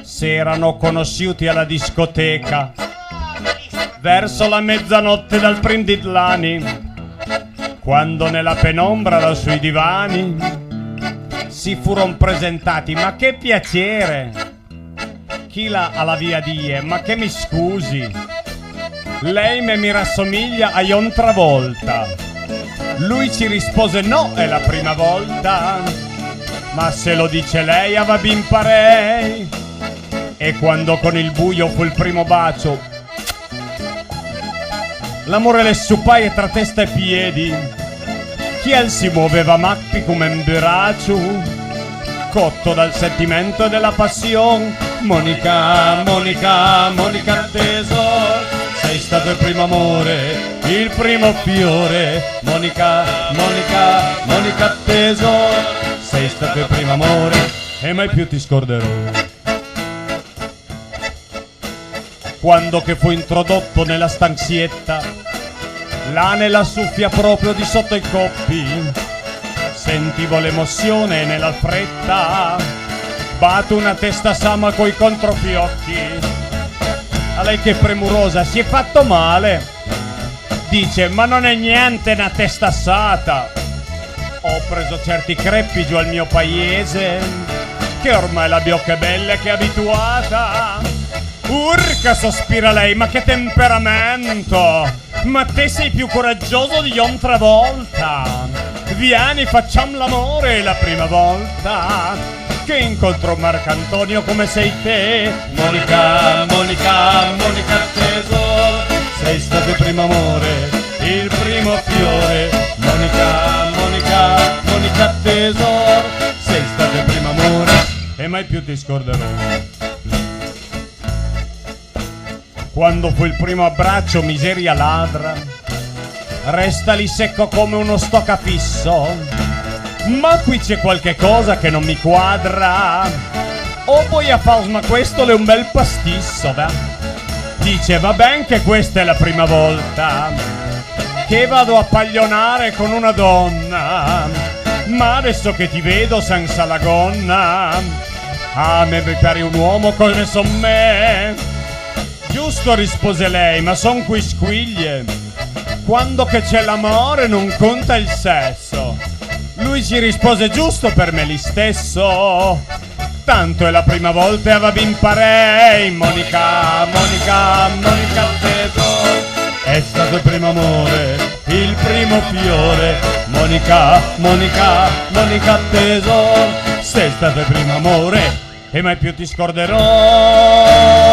Si erano conosciuti alla discoteca verso la mezzanotte dal Prindidlani, quando nella penombra da sui divani si furono presentati. Ma che piacere! Chi la alla via die? Ma che mi scusi, lei mi rassomiglia a John Travolta. Lui ci rispose no, è la prima volta, ma se lo dice lei a va bin parei. E quando con il buio fu il primo bacio, l'amore le supai tra testa e piedi, chi el si muoveva macpi come un braccio, cotto dal sentimento e della passione. Monica, Monica, Monica tesoro, sei stato il primo amore, il primo fiore. Monica, Monica, Monica tesoro, sei stato il primo amore e mai più ti scorderò. Quando che fu introdotto nella stanzietta, là nella suffia proprio di sotto i coppi, sentivo l'emozione nella fretta, batto una testa sama coi controfiocchi. A lei che premurosa si è fatto male, dice ma non è niente una testa assata. Ho preso certi creppi giù al mio paese, che ormai la biocca è bella che è abituata. Urca, sospira lei, ma che temperamento! Ma te sei più coraggioso di John Travolta. Vieni, facciamo l'amore la prima volta che incontro Marcantonio come sei te. Monica, Monica, Monica tesoro, sei stato il primo amore, il primo fiore. Monica, Monica, Monica tesoro, sei stato il primo amore e mai più ti scorderò. Quando fu il primo abbraccio, miseria ladra, resta lì secco come uno stoccafisso. Ma qui c'è qualche cosa che non mi quadra. O poi a Faust, ma questo è un bel pastisso, beh. Dice va ben che questa è la prima volta che vado a paglionare con una donna, ma adesso che ti vedo senza la gonna, a me mi pare un uomo come son me. Giusto, rispose lei, ma son quisquiglie. Quando che c'è l'amore non conta il sesso. Lui ci rispose giusto per me lì stesso, tanto è la prima volta e va bin parei. Monica, Monica, Monica tesoro, è stato il primo amore, il primo fiore. Monica, Monica, Monica tesoro, sei stato il primo amore e mai più ti scorderò.